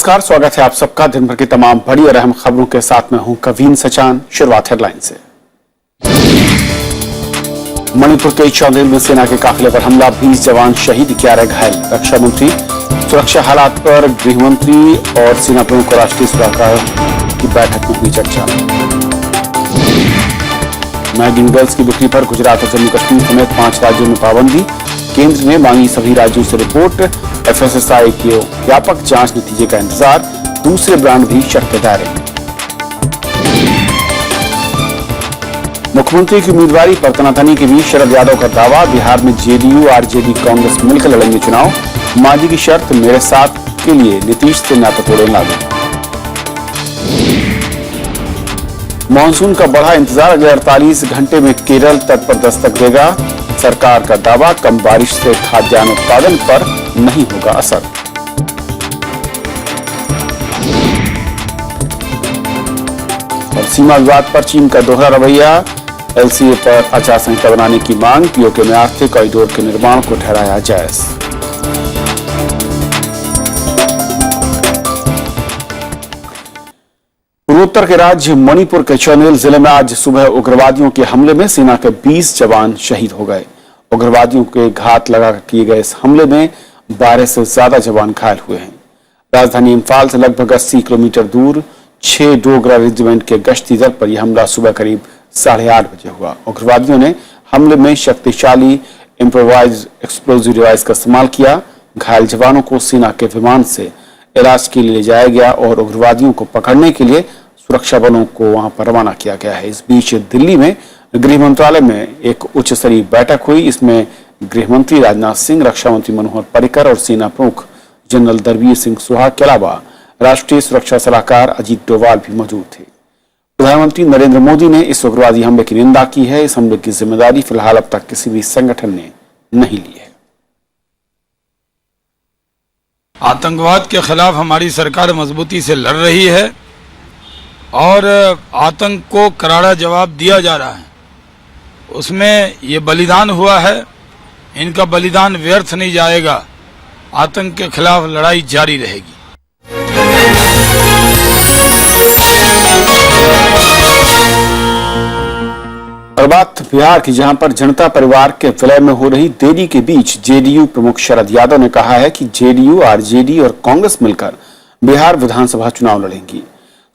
नमस्कार, स्वागत है आप सबका दिन भर की तमाम बड़ी और अहम खबरों के साथ में हूं कवीन सचान। शुरुआत हेडलाइन से। मणिपुर के चौंदेल में सेना के काफिले पर हमला, 20 जवान शहीद, 11 घायल। रक्षा मंत्री सुरक्षा हालात पर गृहमंत्री और सेना प्रमुख और राष्ट्रीय सलाहकार की बैठक में हुई चर्चा। मैगी नूडल्स की बिक्री पर गुजरात और जम्मू कश्मीर समेत 5 राज्यों में पाबंदी, केंद्र ने मांगी सभी राज्यों से रिपोर्ट। एफएसएसआई की व्यापक जांच नतीजे का इंतजार, दूसरे ब्रांड भी शक के दायरे में। मुख्यमंत्री की उम्मीदवारी पर तनातनी के बीच शरद यादव का दावा, बिहार में जेडीयू आरजेडी कांग्रेस मिलकर लड़ेंगे चुनाव। मांझी की शर्त, मेरे साथ के लिए नीतीश से नाता तोड़े लागू। मानसून का बढ़ा इंतजार, अगले 48 घंटे में केरल तट पर दस्तक देगा। सरकार का दावा, कम बारिश से खाद्यान्न उत्पादन पर नहीं होगा असर। और सीमा विवाद पर चीन का दोहरा रवैया, एलसीए पर आचार संहिता बनाने की मांग, पीओके में आर्थिक कॉरिडोर के निर्माण को ठहराया जायज। पूर्वोत्तर के राज्य मणिपुर के चौनेल जिले में आज सुबह उग्रवादियों के हमले में सेना के 20 जवान शहीद हो गए। उग्रवादियों के घात लगा किए गए इस हमले में 12 से ज्यादा जवान घायल हुए हैं। राजधानी इम्फाल से लगभग 80 किलोमीटर दूर 6 डोगरा रेजिमेंट के गश्ती दल पर यह हमला सुबह करीब 8:30 बजे हुआ। उग्रवादियों ने हमले में शक्तिशाली इम्प्रोवाइज्ड एक्सप्लोजिव डिवाइस का इस्तेमाल किया। घायल जवानों को सेना के विमान से इलाज के लिए ले जाया गया और उग्रवादियों को पकड़ने के लिए सुरक्षा बलों को वहां पर रवाना किया गया है। इस बीच दिल्ली में गृह मंत्रालय में एक उच्च स्तरीय बैठक हुई। इसमें गृह मंत्री राजनाथ सिंह, रक्षा मंत्री मनोहर पर्रिकर और सेना प्रमुख जनरल दलबीर सिंह सुहाग के अलावा राष्ट्रीय सुरक्षा सलाहकार अजीत डोवाल भी मौजूद थे। प्रधानमंत्री नरेंद्र मोदी ने इस उग्रवादी हमले की निंदा की है। इस हमले की जिम्मेदारी फिलहाल अब तक किसी भी संगठन ने नहीं ली है। आतंकवाद के खिलाफ हमारी सरकार मजबूती से लड़ रही है और आतंक को करारा जवाब दिया जा रहा है। उसमें ये बलिदान हुआ है, इनका बलिदान व्यर्थ नहीं जाएगा। आतंक के खिलाफ लड़ाई जारी रहेगी। और बात बिहार की, जहां पर जनता परिवार के विलय में हो रही देरी के बीच जेडीयू प्रमुख शरद यादव ने कहा है कि जेडीयू, आरजेडी और कांग्रेस मिलकर बिहार विधानसभा चुनाव लड़ेंगी।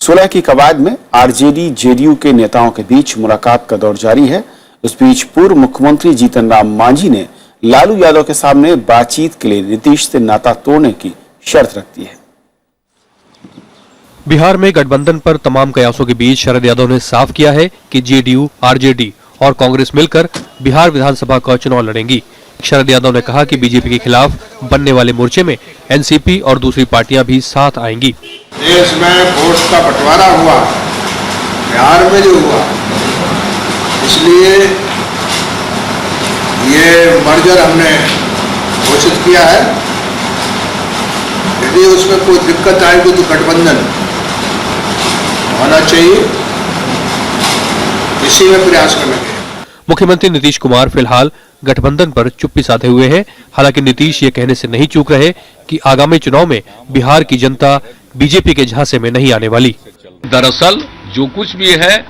16 की कवायद में आरजेडी जेडीयू के नेताओं के बीच मुलाकात का दौर जारी है। इस बीच पूर्व मुख्यमंत्री जीतन राम मांझी ने लालू यादव के सामने बातचीत के लिए नीतीश से नाता तोड़ने की शर्त रख दी है। बिहार में गठबंधन पर तमाम कयासों के बीच शरद यादव ने साफ किया है कि जेडीयू, आरजेडी और कांग्रेस मिलकर बिहार विधानसभा का चुनाव लड़ेंगी। शरद यादव ने कहा कि बीजेपी के खिलाफ बनने वाले मोर्चे में एनसीपी और दूसरी पार्टियां भी साथ आएंगी। देश में वोट का बंटवारा हुआ, बिहार में जो हुआ, इसलिए ये मर्जर हमने घोषित किया है। यदि उसमें कोई दिक्कत आएगी तो गठबंधन होना चाहिए, इसी में प्रयास करेंगे। मुख्यमंत्री नीतीश कुमार फिलहाल गठबंधन पर चुप्पी साधे हुए हैं। हालांकि नीतीश ये कहने से नहीं चूक रहे कि आगामी चुनाव में बिहार की जनता बीजेपी के झांसे में नहीं आने वाली। दरअसल जो कुछ भी है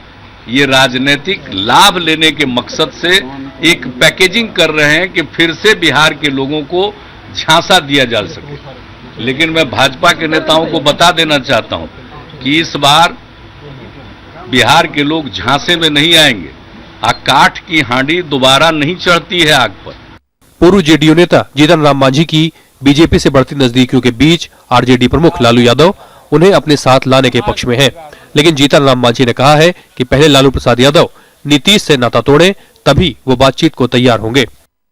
ये राजनीतिक लाभ लेने के मकसद से एक पैकेजिंग कर रहे हैं कि फिर से बिहार के लोगों को झांसा दिया जा सके। लेकिन मैं भाजपा के नेताओं को बता देना चाहता हूं कि इस बार बिहार के लोग झांसे में नहीं आएंगे। काठ की हांडी दोबारा नहीं चढ़ती है आग पर। पूर्व जेडीयू नेता जीतन राम मांझी की बीजेपी से बढ़ती नजदीकियों के बीच आरजेडी प्रमुख लालू यादव उन्हें अपने साथ लाने के पक्ष में हैं। लेकिन जीतन राम मांझी ने कहा है कि पहले लालू प्रसाद यादव नीतीश से नाता तोड़े, तभी वो बातचीत को तैयार होंगे।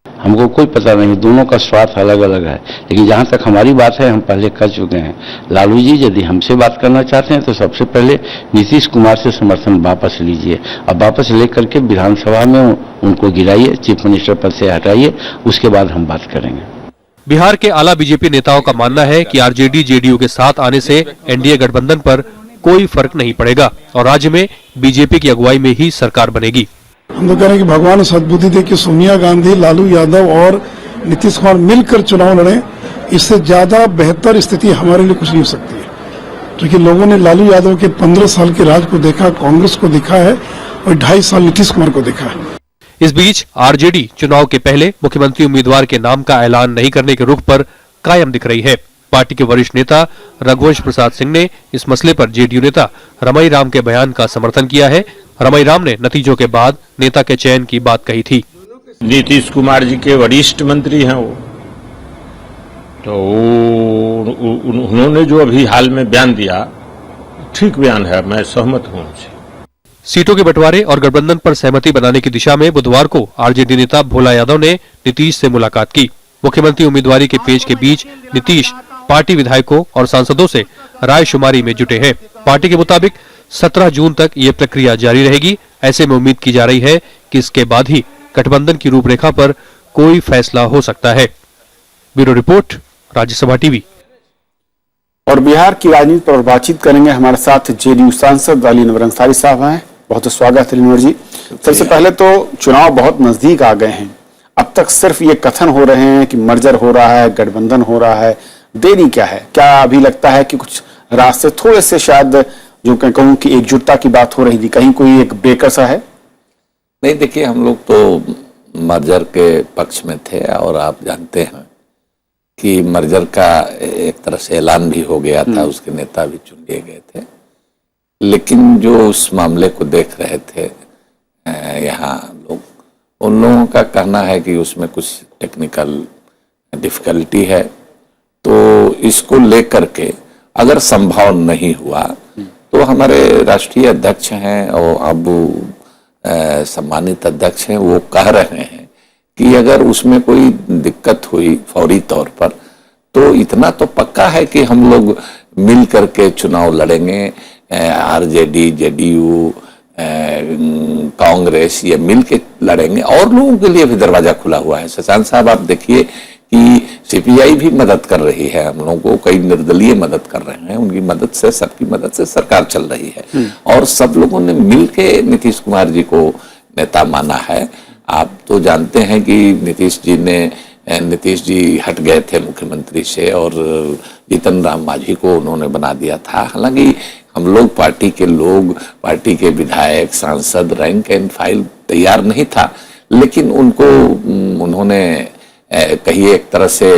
हमको कोई पता नहीं, दोनों का स्वार्थ अलग अलग है, लेकिन जहां तक हमारी बात है हम पहले कर चुके हैं। लालू जी यदि हमसे बात करना चाहते हैं तो सबसे पहले नीतीश कुमार से समर्थन वापस लीजिए और वापस लेकर के विधानसभा में उनको गिराइए, चीफ मिनिस्टर पद से हटाइए, उसके बाद हम बात करेंगे। बिहार के आला बीजेपी नेताओं का मानना है कि आरजेडी जेडीयू के साथ आने से एनडीए गठबंधन पर कोई फर्क नहीं पड़ेगा और राज्य में बीजेपी की अगुवाई में ही सरकार बनेगी। हम तो कह रहे हैं कि भगवान सद्बुद्धि दे कि सोनिया गांधी, लालू यादव और नीतीश कुमार मिलकर चुनाव लड़ें। इससे ज्यादा बेहतर स्थिति हमारे लिए कुछ नहीं हो सकती है। क्योंकि लोगों ने लालू यादव के 15 साल के राज को देखा, कांग्रेस को देखा है और 2.5 साल नीतीश कुमार को देखा है। इस बीच आरजेडी चुनाव के पहले मुख्यमंत्री उम्मीदवार के नाम का ऐलान नहीं करने के रुख पर कायम दिख रही है। पार्टी के वरिष्ठ नेता रघुवंश प्रसाद सिंह ने इस मसले पर जेडीयू नेता रमाई राम के बयान का समर्थन किया है। रमाई राम ने नतीजों के बाद नेता के चयन की बात कही थी। नीतीश कुमार जी के वरिष्ठ मंत्री हैं वो, तो उन्होंने जो अभी हाल में बयान दिया ठीक बयान है, मैं सहमत हूं उनसे। सीटों के बंटवारे और गठबंधन पर सहमति बनाने की दिशा में बुधवार को आरजेडी नेता भोला यादव ने नीतीश से मुलाकात की। मुख्यमंत्री उम्मीदवारी के पेच के बीच नीतीश पार्टी विधायकों और सांसदों से रायशुमारी में जुटे हैं। पार्टी के मुताबिक 17 जून तक ये प्रक्रिया जारी रहेगी। ऐसे में उम्मीद की जा रही है कि इसके बाद ही गठबंधन की रूपरेखा पर कोई फैसला हो सकता है। Bureau report, Rajya Sabha TV. और बिहार की राजनीति पर बातचीत करेंगे। हमारे साथ जेडीयू सांसद अली अनवर अंसारी साहब हैं। बहुत स्वागत है अनवर जी। सबसे पहले तो चुनाव बहुत नजदीक आ गए हैं, अब तक सिर्फ ये कथन हो रहे हैं कि मर्जर हो रहा है, गठबंधन हो रहा है, देरी क्या है? क्या अभी लगता है कि कुछ रास्ते थोड़े से शायद जो कहूँ कि एकजुटता की बात हो रही थी, कहीं कोई एक ब्रेकर सा है? नहीं, देखिए हम लोग तो मर्जर के पक्ष में थे और आप जानते हैं कि मर्जर का एक तरह से ऐलान भी हो गया था, उसके नेता भी चुन लिए गए थे। लेकिन जो उस मामले को देख रहे थे यहाँ लोग, उन लोगों का कहना है कि उसमें कुछ टेक्निकल डिफिकल्टी है, तो इसको लेकर के अगर संभव नहीं हुआ तो हमारे राष्ट्रीय अध्यक्ष हैं और अब सम्मानित अध्यक्ष हैं, वो कह रहे हैं कि अगर उसमें कोई दिक्कत हुई फौरी तौर पर तो इतना तो पक्का है कि हम लोग मिल करके चुनाव लड़ेंगे। आरजेडी, जेडीयू, कांग्रेस ये मिल के लड़ेंगे और लोगों के लिए भी दरवाजा खुला हुआ है। शशांक साहब, आप देखिए कि सीपीआई भी मदद कर रही है हम लोगों को, कई निर्दलीय मदद कर रहे हैं, उनकी मदद से, सबकी मदद से सरकार चल रही है और सब लोगों ने मिल के नीतीश कुमार जी को नेता माना है। आप तो जानते हैं कि नीतीश जी हट गए थे मुख्यमंत्री से और जीतन राम मांझी को उन्होंने बना दिया था। हालांकि हम लोग पार्टी के लोग, पार्टी के विधायक, सांसद, रैंक एंड फाइल तैयार नहीं था, लेकिन उनको उन्होंने कहिए एक तरह से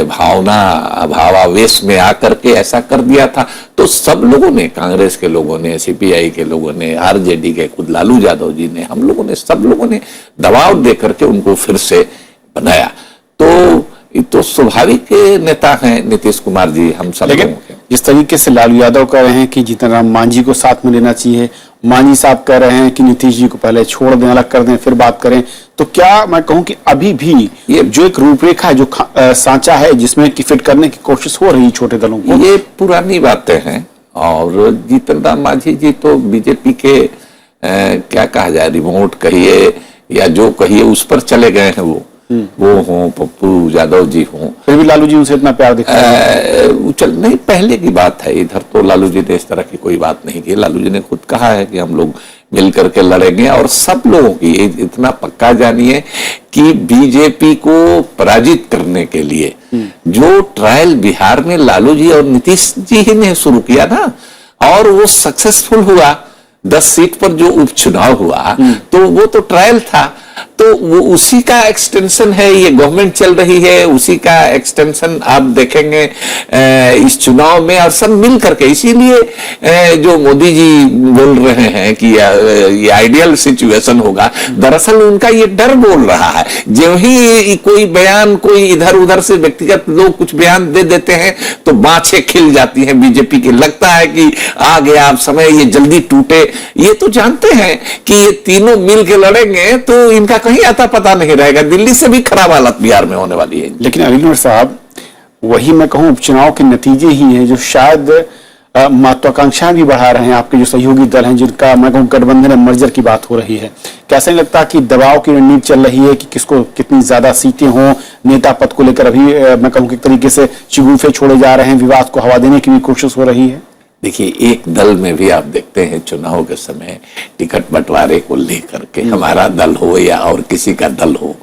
भावावेश में आकर के ऐसा कर दिया था। तो सब लोगों ने, कांग्रेस के लोगों ने, सीपीआई के लोगों ने, आरजेडी के खुद लालू यादव जी ने, हम लोगों ने, सब लोगों ने दबाव दे करके उनको फिर से बनाया। तो स्वाभाविक नेता हैं नीतीश कुमार जी हम सब लोगों के। जिस तरीके से लालू यादव कह रहे हैं कि जीतन राम मांझी को साथ में लेना चाहिए, मांझी साहब कह रहे हैं कि नीतीश जी को पहले छोड़ दें, अलग कर दें, फिर बात करें, तो क्या मैं कहूं कि अभी भी ये जो एक रूपरेखा है, जो सांचा है, जिसमें कि फिट करने की कोशिश हो रही है छोटे दलों को, ये पुरानी बातें हैं। और जीतन राम मांझी जी तो बीजेपी के क्या कहा जाए, रिमोट कहिए या जो कहिए उस पर चले गए हैं। वो हों, पप्पू यादव जी हों, फिर भी लालू जी उनसे इतना प्यार दिखाया। चल नहीं, पहले की बात है, इधर तो लालू जी ने इस तरह की कोई बात नहीं की। लालू जी ने खुद कहा है कि हम लोग मिल करके लड़ेंगे और सब लोगों की इतना पक्का जानिए कि बीजेपी को पराजित करने के लिए जो ट्रायल बिहार में लालू जी और नीतीश जी ही ने शुरू किया ना, और वो सक्सेसफुल हुआ। 10 सीट पर जो उपचुनाव हुआ तो वो तो ट्रायल था, तो वो उसी का एक्सटेंशन है। ये गवर्नमेंट चल रही है, उसी का एक्सटेंशन आप देखेंगे इस चुनाव में, और सब मिल करके। इसीलिए जो मोदी जी बोल रहे हैं कि ये आइडियल सिचुएशन होगा, दरअसल उनका ये डर बोल रहा है। जो ही कोई बयान, कोई इधर उधर से व्यक्तिगत लोग कुछ बयान दे देते हैं तो बाँछें खिल जाती हैं बीजेपी की। लगता है कि आ गया अब समय, ये जल्दी टूटे। ये तो जानते हैं कि ये तीनों मिल के लड़ेंगे तो इनका कहीं आता पता नहीं रहेगा। दिल्ली से भी खराब हालत बिहार में होने वाली है। लेकिन अली अनवर साहब, वही मैं कहूं उपचुनाव के नतीजे ही हैं जो शायद महत्वाकांक्षाएं भी बढ़ा रहे हैं। आपके जो सहयोगी दल हैं, जिनका मैं कहूं गठबंधन मर्जर की बात हो रही है, कैसे नहीं लगता कि दबाव की रणनीति चल रही है कि किसको कितनी ज्यादा सीटें हों? नेता पद को लेकर अभी मैं कहूं कि एक तरीके से चिगुफे छोड़े जा रहे हैं, विवाद को हवा देने की भी कोशिश हो रही है। देखिए, एक दल में भी आप देखते हैं चुनाव के समय टिकट बंटवारे को लेकर के, हमारा दल हो या और किसी का दल हो,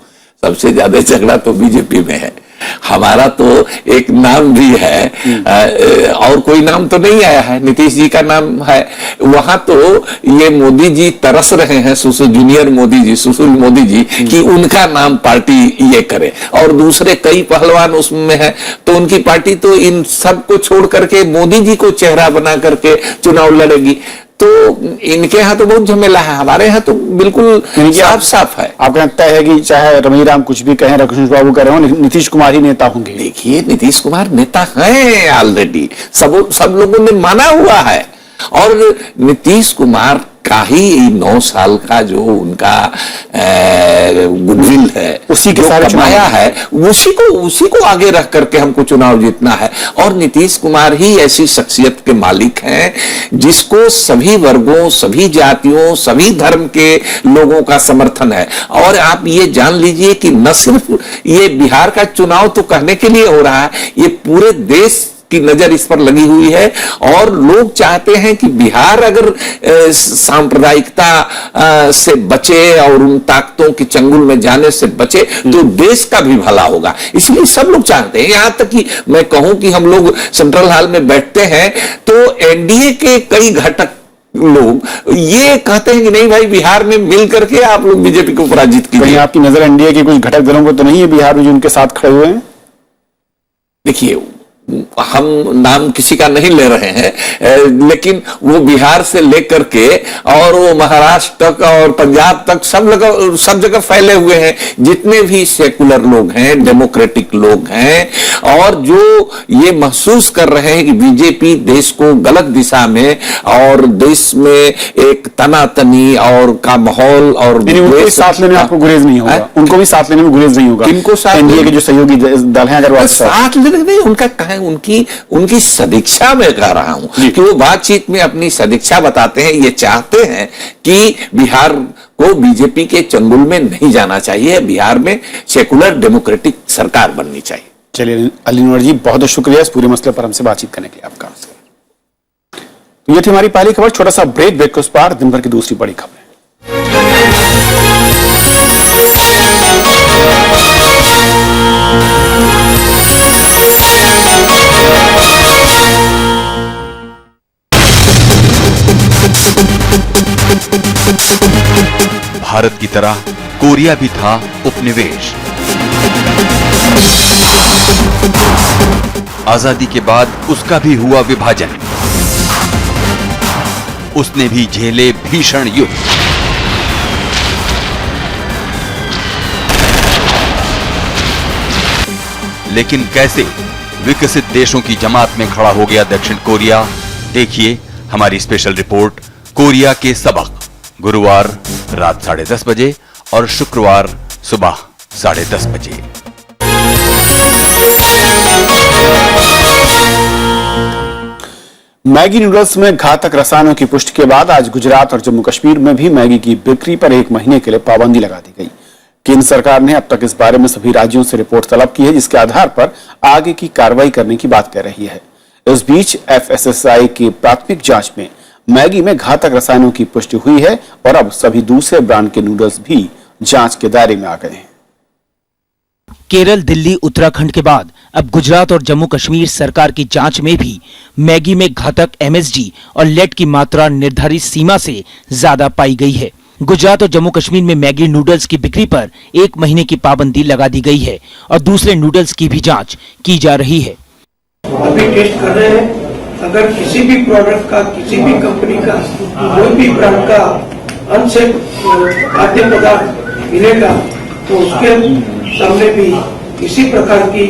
सबसे ज्यादा झगड़ा तो बीजेपी में है। हमारा तो एक नाम भी है, और कोई नाम तो नहीं आया है, नीतीश जी का नाम है। वहां तो ये मोदी जी तरस रहे हैं, सुशील जूनियर मोदी जी, सुशील मोदी जी, कि उनका नाम पार्टी ये करे, और दूसरे कई पहलवान उसमें है, तो उनकी पार्टी तो इन सब को छोड़ करके मोदी जी को चेहरा बना करके चुनाव लड़ेगी। तो इनके यहाँ तो बहुत झमेला है, हमारे यहाँ तो बिल्कुल साफ साफ है। आपका लगता है कि चाहे रमीराम कुछ भी कहें, रघुवंश बाबू कह रहे हो, नीतीश कुमार ही नेता होंगे? देखिए, नीतीश कुमार नेता हैं ऑलरेडी, सब लोगों ने माना हुआ है, और नीतीश कुमार का ही 9 साल का जो उनका गुडविल है, उसी के जो सारे कमाया है, उसी को आगे रख करके हमको चुनाव जीतना है। और नीतीश कुमार ही ऐसी शख्सियत के मालिक हैं जिसको सभी वर्गों, सभी जातियों, सभी धर्म के लोगों का समर्थन है। और आप ये जान लीजिए कि न सिर्फ ये बिहार का चुनाव तो कहने के लिए हो रहा है, ये पूरे देश की नजर इस पर लगी हुई है, और लोग चाहते हैं कि बिहार अगर सांप्रदायिकता से बचे और उन ताकतों के चंगुल में जाने से बचे तो देश का भी भला होगा। इसलिए सब लोग चाहते हैं, यहां तक कि मैं कहूं कि हम लोग सेंट्रल हॉल में बैठते हैं तो एनडीए के कई घटक लोग ये कहते हैं कि नहीं भाई, बिहार में मिल करके आप लोग बीजेपी को पराजित कीजिए। आपकी नजर एनडीए के कुछ घटक दलों को तो नहीं है बिहार में जो उनके साथ खड़े हुए हैं? देखिए, हम नाम किसी का नहीं ले रहे हैं, लेकिन वो बिहार से लेकर के और वो महाराष्ट्र तक और पंजाब तक सब जगह फैले हुए हैं। जितने भी सेकुलर लोग हैं, डेमोक्रेटिक लोग हैं, और जो ये महसूस कर रहे हैं कि बीजेपी देश को गलत दिशा में और देश में एक तनातनी और का माहौल और उनको साथ लेने में आपको गुरेज नहीं होगा? उनको भी साथ लेने में गुरेज नहीं होगा? किनको साथ? एनडीए के जो सहयोगी दल हैं, अगर वो साथ लेने नहीं, उनका कहें उनकी सदिच्छा में कह रहा हूं कि वो बातचीत में अपनी सदिच्छा बताते हैं, ये चाहते हैं कि बिहार को बीजेपी के चंगुल में नहीं जाना चाहिए, बिहार में सेकुलर डेमोक्रेटिक सरकार बननी चाहिए। चलिए अली नूर जी, बहुत बहुत शुक्रिया इस पूरे मसले पर हमसे बातचीत करने के लिए आपका। तो ये थी हमारी पहली खबर। छोटा सा ब्रेक के उस पार दिन भर की दूसरी बड़ी खबर। भारत की तरह कोरिया भी था उपनिवेश। आजादी के बाद उसका भी हुआ विभाजन। उसने भी झेले भीषण युद्ध। लेकिन कैसे विकसित देशों की जमात में खड़ा हो गया दक्षिण कोरिया? देखिए हमारी स्पेशल रिपोर्ट कोरिया के सबक, गुरुवार रात 10:30 बजे और शुक्रवार सुबह 10:30 बजे। मैगी नूडल्स में घातक रसायनों की पुष्टि के बाद आज गुजरात और जम्मू कश्मीर में भी मैगी की बिक्री पर 1 महीने के लिए पाबंदी लगा दी गई। केंद्र सरकार ने अब तक इस बारे में सभी राज्यों से रिपोर्ट तलब की है, जिसके आधार पर आगे की कार्रवाई करने की बात कह रही है। इस बीच FSSAI की प्राथमिक जांच में मैगी में घातक रसायनों की पुष्टि हुई है और अब सभी दूसरे ब्रांड के नूडल्स भी जांच के दायरे में आ गए हैं। केरल, दिल्ली, उत्तराखंड के बाद अब गुजरात और जम्मू कश्मीर सरकार की जांच में भी मैगी में घातक MSG और लेड की मात्रा निर्धारित सीमा से ज्यादा पाई गई है। गुजरात और जम्मू कश्मीर में मैगी नूडल्स की बिक्री पर 1 महीने की पाबंदी लगा दी गई है और दूसरे नूडल्स की भी जांच की जा रही है। अभी टेस्ट कर रहे हैं, अगर किसी भी प्रोडक्ट का, किसी भी कंपनी का, कोई भी ब्रांड का अनसेफ खाद्य पदार्थ मिलेगा तो उसके सामने भी इसी प्रकार की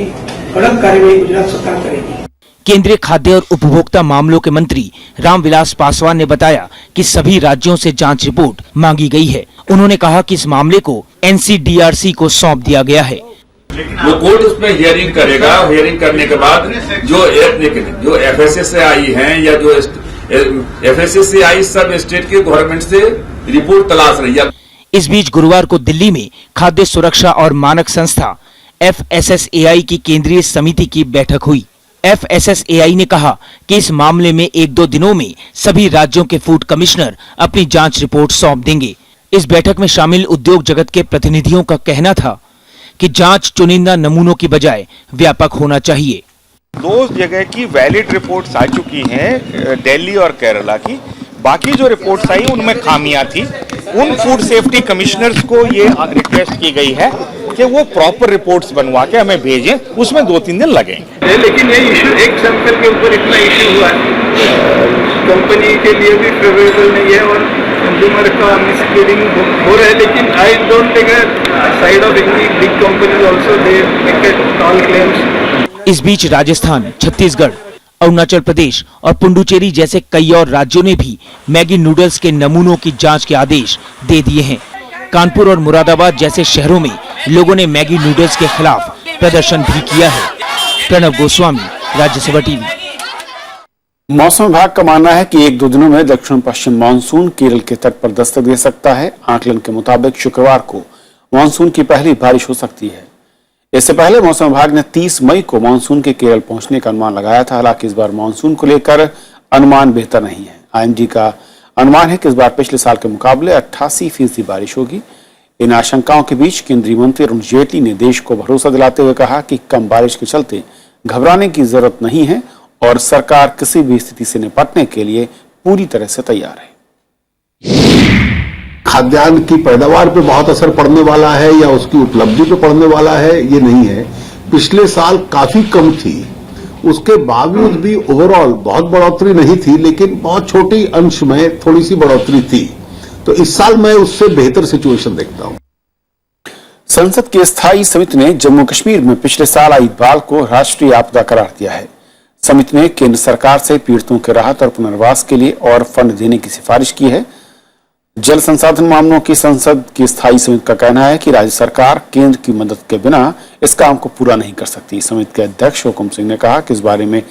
कड़क कार्रवाई गुजरात सरकार करेगी। केंद्रीय खाद्य और उपभोक्ता मामलों के मंत्री रामविलास पासवान ने बताया कि सभी राज्यों से जांच रिपोर्ट मांगी गई है। उन्होंने कहा कि इस मामले को NCDRC को सौंप दिया गया है। वो कोर्ट उसमें हियरिंग करेगा। हियरिंग करने के बाद जो FSSAI हैं या जो FSSAI सब स्टेट के गवर्नमेंट से रिपोर्ट तलाश रही है। इस बीच गुरुवार को दिल्ली में खाद्य सुरक्षा और मानक संस्था FSSAI की केंद्रीय समिति की बैठक हुई। FSSAI ने कहा कि इस मामले में 1-2 दिनों में सभी राज्यों के फूड कमिश्नर अपनी जांच रिपोर्ट सौंप देंगे। इस बैठक में शामिल उद्योग जगत के प्रतिनिधियों का कहना था कि जांच चुनिंदा नमूनों की बजाय व्यापक होना चाहिए। 2 जगह की वैलिड रिपोर्ट्स आ चुकी हैं, दिल्ली और केरला की। बाकी जो रिपोर्ट्स आई उनमें खामियां थी। उन फूड सेफ्टी कमिश्नर्स को ये रिक्वेस्ट की गई है कि वो प्रॉपर रिपोर्ट्स बनवा के हमें भेजें, उसमें 2-3 दिन लगेंगे। लेकिन ये इशू एक सैंपल के ऊपर इतना इशू हुआ है, कंपनी के लिए भी फेवरेबल नहीं है और कंज्यूमर का मिसलीडिंग हो रहा है। लेकिन I don't take a side of any big companies also, they make it all claims. इस बीच राजस्थान, छत्तीसगढ़, अरुणाचल प्रदेश और पुडुचेरी जैसे कई और राज्यों ने भी मैगी नूडल्स के नमूनों की जांच के आदेश दे दिए हैं। कानपुर और मुरादाबाद जैसे शहरों में लोगों ने मैगी नूडल्स के खिलाफ प्रदर्शन भी किया है। प्रणव गोस्वामी, राज्यसभा टीवी। मौसम विभाग का मानना है कि 1-2 दिनों में दक्षिण पश्चिम मानसून केरल के तट पर दस्तक दे सकता है। आकलन के मुताबिक शुक्रवार को मानसून की पहली बारिश हो सकती है। इससे पहले मौसम विभाग ने 30 मई को मानसून के केरल पहुंचने का अनुमान लगाया था। हालांकि इस बार मानसून को लेकर अनुमान बेहतर नहीं है। आईएमडी का अनुमान है कि इस बार पिछले साल के मुकाबले 88% बारिश होगी। इन आशंकाओं के बीच केंद्रीय मंत्री अरुण जेटली ने देश को भरोसा दिलाते हुए कहा कि कम बारिश के चलते घबराने की जरूरत नहीं है और सरकार किसी भी स्थिति से निपटने के लिए पूरी तरह से तैयार है। खाद्यान्न की पैदावार पे बहुत असर पड़ने वाला है या उसकी उपलब्धि पे पड़ने वाला है, ये नहीं है। पिछले साल काफी कम थी, उसके बावजूद भी ओवरऑल बहुत बढ़ोतरी नहीं थी, लेकिन बहुत छोटी अंश में थोड़ी सी बढ़ोतरी थी। तो इस साल मैं उससे बेहतर सिचुएशन देखता हूं। संसद की स्थायी समिति ने जम्मू कश्मीर में पिछले साल आई बाढ़ को राष्ट्रीय आपदा करार दिया है। समिति ने केंद्र सरकार से पीड़ितों के राहत और पुनर्वास के लिए और फंड देने की सिफारिश की है। जल संसाधन मामलों की संसद की स्थायी समिति का कहना है कि राज्य सरकार केंद्र की मदद के बिना इस काम को पूरा नहीं कर सकती। समिति के अध्यक्ष हुकुम सिंह ने कहा कि इस बारे में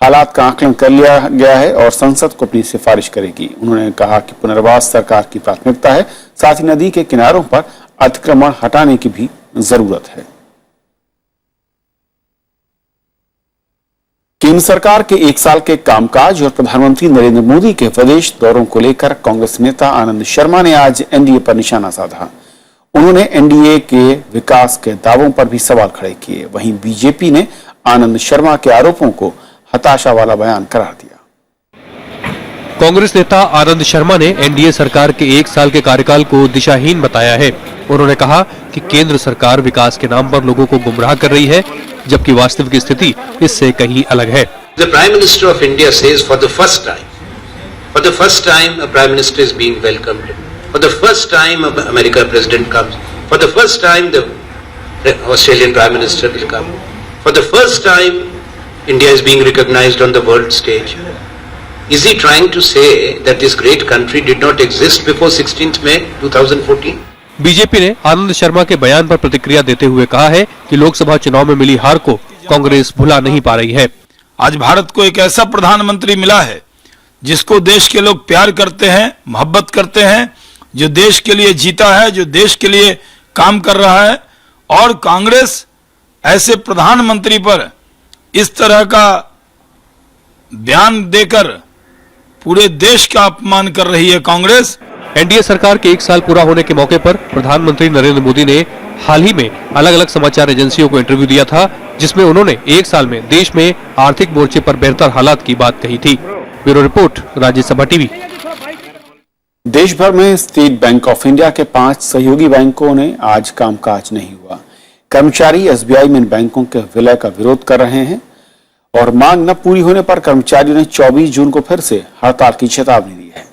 हालात का आकलन कर लिया गया है और संसद को अपनी सिफारिश करेगी। उन्होंने कहा कि पुनर्वास सरकार की प्राथमिकता है, साथ ही नदी के किनारों पर अतिक्रमण हटाने की भी जरूरत है। केंद्र सरकार के 1 साल के कामकाज और प्रधानमंत्री नरेंद्र मोदी के प्रदेश दौरों को लेकर कांग्रेस नेता आनंद शर्मा ने आज एनडीए पर निशाना साधा। उन्होंने एनडीए के विकास के दावों पर भी सवाल खड़े किए। वहीं बीजेपी ने आनंद शर्मा के आरोपों को हताशा वाला बयान करार दिया। कांग्रेस नेता आनंद शर्मा ने एनडीए सरकार के 1 साल के कार्यकाल को दिशाहीन बताया है। उन्होंने कहा कि केंद्र सरकार विकास के नाम पर लोगों को गुमराह कर रही है, जबकि वास्तविक स्थिति इससे कहीं अलग है। The Prime Minister of India says for the first time a Prime Minister is being welcomed. For the first time American President comes. For the first time the Australian Prime Minister will come. For the first time India is being recognized on the world stage. Is he trying to say that this great country did not exist before 16th May 2014? BJP ने आनंद शर्मा के बयान पर प्रतिक्रिया देते हुए कहा है कि लोकसभा चुनाव में मिली हार को कांग्रेस भुला नहीं पा रही है। आज भारत को एक ऐसा प्रधानमंत्री मिला है जिसको देश के लोग प्यार करते हैं, मोहब्बत करते हैं, जो देश के लिए जीता है, जो देश के लिए काम कर रहा है। और कांग्रेस ऐसे प्रधानमंत्री पर इस तरह का बयान देकर पूरे देश का अपमान कर रही है कांग्रेस। एनडीए सरकार के 1 साल पूरा होने के मौके पर प्रधानमंत्री नरेंद्र मोदी ने हाल ही में अलग अलग समाचार एजेंसियों को इंटरव्यू दिया था, जिसमें उन्होंने 1 साल में देश में आर्थिक मोर्चे पर बेहतर हालात की बात कही थी। Bureau report, Rajya Sabha TV. देश भर में स्टेट बैंक ऑफ इंडिया के 5 सहयोगी बैंकों ने आज कामकाज नहीं हुआ। कर्मचारी एसबीआई में इन बैंकों के विलय का विरोध कर रहे हैं और मांग न पूरी होने पर कर्मचारियों ने 24 जून को फिर से हड़ताल की चेतावनी दी है।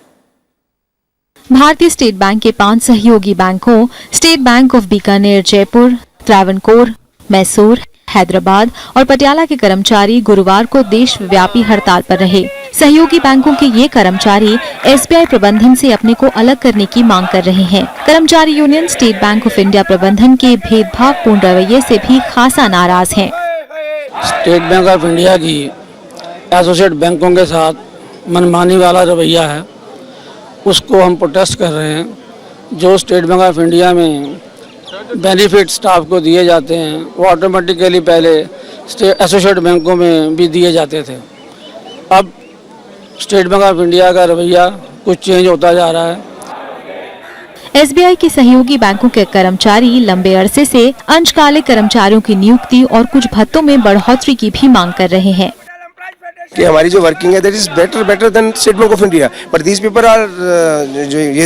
भारतीय स्टेट बैंक के 5 सहयोगी बैंकों state Bank of Bikaner Jaipur, Travancore, Mysore, Hyderabad और पटियाला के कर्मचारी गुरुवार को देशव्यापी हड़ताल पर रहे। सहयोगी बैंकों के ये कर्मचारी एसबीआई प्रबंधन से अपने को अलग करने की मांग कर रहे हैं। कर्मचारी union state Bank of India प्रबंधन के भेदभावपूर्ण रवैये से भी खासा नाराज हैं। स्टेट बैंक ऑफ इंडिया की एसोसिएट बैंकों के साथ मनमानी वाला रवैया है, उसको हम प्रोटेस्ट कर रहे हैं। जो स्टेट बैंक ऑफ इंडिया में बेनिफिट स्टाफ को दिए जाते हैं वो ऑटोमेटिकली पहले एसोसिएट बैंकों में भी दिए जाते थे। अब स्टेट बैंक ऑफ इंडिया का रवैया कुछ चेंज होता जा रहा है। एसबीआई के सहयोगी बैंकों के कर्मचारी लंबे अरसे से अंशकालिक कर्मचारियों की नियुक्ति और कुछ भत्तों में बढ़ोतरी की भी मांग कर रहे हैं कि हमारी जो वर्किंग है that is better than State Bank of India, but these people are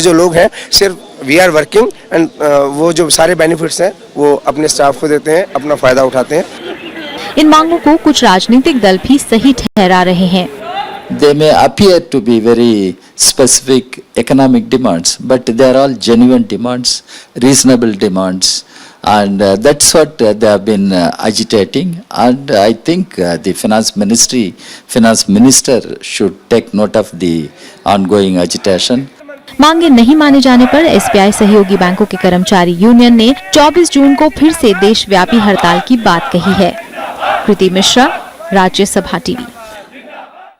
जो लोग हैं सिर्फ वी आर वर्किंग एंड वो जो सारे बेनिफिट्स हैं वो अपने स्टाफ को देते हैं, अपना फायदा उठाते हैं। इन मांगों को कुछ राजनीतिक दल भी सही ठहरा रहे हैं। They may appear to be very specific economic demands, but they are all genuine demands, reasonable demands, and that's what they have been agitating. And I think the finance minister should take note of the ongoing agitation. मांगे नहीं माने जाने पर SBI सहयोगी बैंकों के कर्मचारी union ने 24 जून को फिर से देशव्यापी हड़ताल की बात कही है। कृति मिश्रा, राज्यसभा टीवी।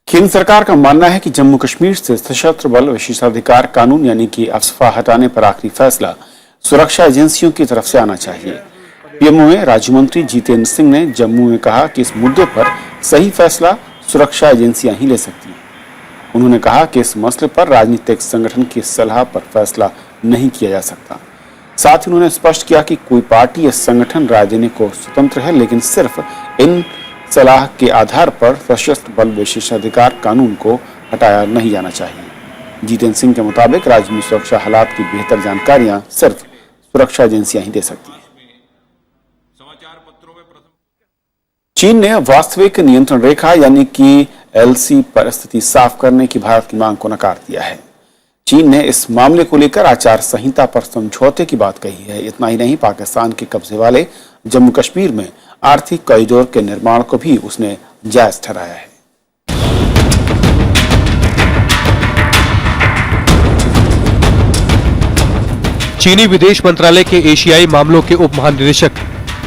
केंद्र सरकार का मानना है कि जम्मू कश्मीर से सशस्त्र बल विशेषाधिकार कानून यानी कि अफस्पा हटाने पर आखिरी फैसला सुरक्षा एजेंसियों की तरफ से आना चाहिए। पीएमओ में राज्य मंत्री जितेंद्र सिंह ने जम्मू में कहा कि इस मुद्दे पर सही फैसला सुरक्षा एजेंसियां ही ले सकती हैं। उन्होंने कहा कि इस मसले पर राजनीतिक संगठन की सलाह पर फैसला नहीं किया जा सकता। साथ ही उन्होंने स्पष्ट किया कि कोई पार्टी या संगठन राय देने को स्वतंत्र है, लेकिन सिर्फ इन सलाह के आधार पर सशस्त्र बल विशेषाधिकार कानून को हटाया नहीं जाना चाहिए। जितेंद्र सिंह के मुताबिक राज्य में सुरक्षा हालात की बेहतर जानकारियां सिर्फ सुरक्षा एजेंसियां ही दे सकती हैं। चीन ने वास्तविक नियंत्रण रेखा यानी कि एलसी पर स्थिति साफ करने की भारत की मांग को नकार दिया है। चीन ने इस मामले को लेकर आचार संहिता पर समझौते की बात कही है। इतना ही नहीं, पाकिस्तान के कब्जे वाले जम्मू कश्मीर में आर्थिक कॉरिडोर के निर्माण को भी उसने जायज ठहराया है। चीनी विदेश मंत्रालय के एशियाई मामलों के उप महानिदेशक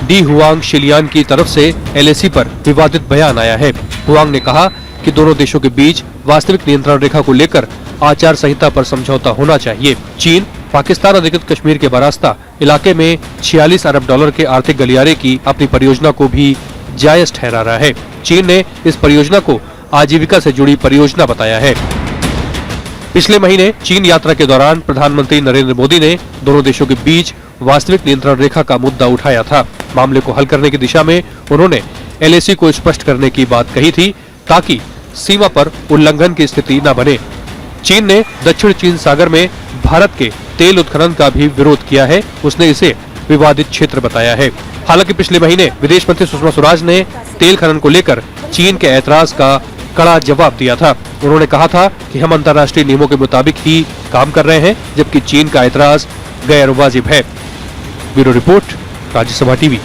डी हुआंग शिलियान की तरफ से एलएसी पर विवादित बयान आया है। हुआंग ने कहा कि दोनों देशों के बीच वास्तविक नियंत्रण रेखा को लेकर आचार संहिता पर समझौता होना चाहिए। चीन पाकिस्तान अधिकृत कश्मीर के बरास्ता इलाके में 46 अरब डॉलर के आर्थिक गलियारे की अपनी परियोजना को भी जायज ठहरा रहा है। चीन ने इस परियोजना को आजीविका से जुड़ी परियोजना बताया है। पिछले महीने चीन यात्रा के दौरान प्रधानमंत्री नरेंद्र मोदी ने दोनों देशों के बीच वास्तविक नियंत्रण रेखा का मुद्दा उठाया था। मामले को हल करने की दिशा में उन्होंने एलएसी को स्पष्ट करने की बात कही थी ताकि सीमा पर उल्लंघन की स्थिति न बने। चीन ने दक्षिण चीन सागर में भारत के तेल उत्खनन का भी विरोध किया है। उसने इसे विवादित क्षेत्र बताया है। हालांकि पिछले महीने विदेश मंत्री सुषमा स्वराज ने तेल खनन को लेकर चीन के ऐतराज का कड़ा जवाब दिया था। उन्होंने कहा था कि हम अंतर्राष्ट्रीय नियमों के मुताबिक ही काम कर रहे हैं, जबकि चीन का ऐतराज गैर वाजिब है। Bureau report, Rajya Sabha TV.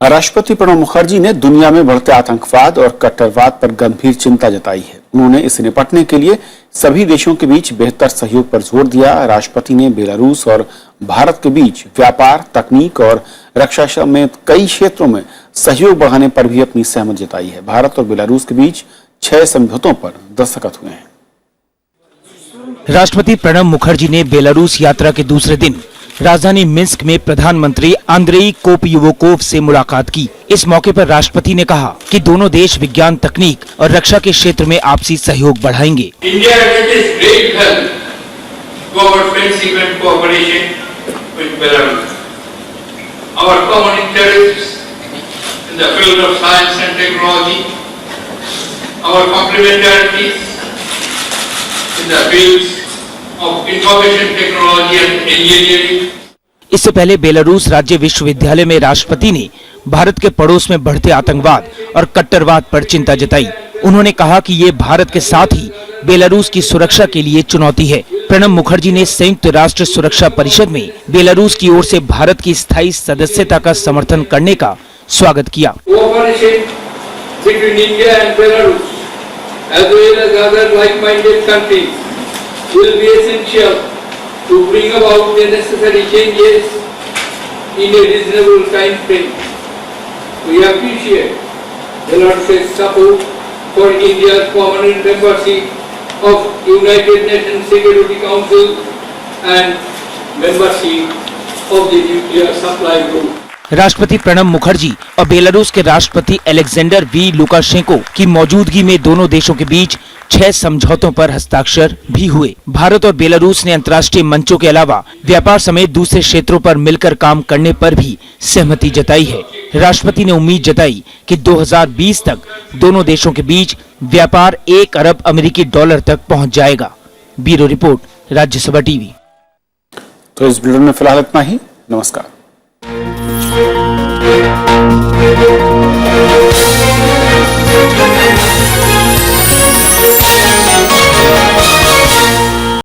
राष्ट्रपति प्रणब मुखर्जी ने दुनिया में बढ़ते आतंकवाद और कट्टरवाद पर गंभीर चिंता जताई है। उन्होंने इससे निपटने के लिए सभी देशों के बीच बेहतर सहयोग पर जोर दिया। राष्ट्रपति ने बेलारूस और भारत के बीच व्यापार, तकनीक और रक्षा समेत कई क्षेत्रों में सहयोग बढ़ाने पर भी अपनी सहमति जताई है। भारत और बेलारूस के बीच 6 समझौतों पर दस्तखत हुए हैं। राष्ट्रपति प्रणब मुखर्जी ने बेलारूस यात्रा के दूसरे दिन राजधानी मिन्स्क में प्रधानमंत्री आंद्रेई कोपयुवोकोव से मुलाकात की। इस मौके पर राष्ट्रपति ने कहा कि दोनों देश विज्ञान, तकनीक और रक्षा के क्षेत्र में आपसी सहयोग बढ़ाएंगे। इससे पहले बेलारूस राज्य विश्वविद्यालय में राष्ट्रपति ने भारत के पड़ोस में बढ़ते आतंकवाद और कट्टरवाद पर चिंता जताई। उन्होंने कहा कि ये भारत के साथ ही बेलारूस की सुरक्षा के लिए चुनौती है। प्रणब मुखर्जी ने संयुक्त राष्ट्र सुरक्षा परिषद में बेलारूस की ओर से भारत की स्थायी सदस्यता का समर्थन करने का स्वागत किया। will be essential to bring about the necessary changes in a reasonable time frame. We appreciate Belarus's support for India's permanent membership of United Nations Security Council and membership of the Nuclear Supply Group. राष्ट्रपति प्रणब मुखर्जी और Belarus के राष्ट्रपति Alexander we Lukashenko की मौजूदगी में दोनों देशों के बीच 6 समझौतों पर हस्ताक्षर भी हुए। भारत और बेलारूस ने अंतर्राष्ट्रीय मंचों के अलावा व्यापार समेत दूसरे क्षेत्रों पर मिलकर काम करने पर भी सहमति जताई है। राष्ट्रपति ने उम्मीद जताई कि 2020 तक दोनों देशों के बीच व्यापार 1 अरब अमेरिकी डॉलर तक पहुंच जाएगा। Bureau report, Rajya Sabha TV. तो इस बुलेटिन में फिलहाल इतना ही। नमस्कार।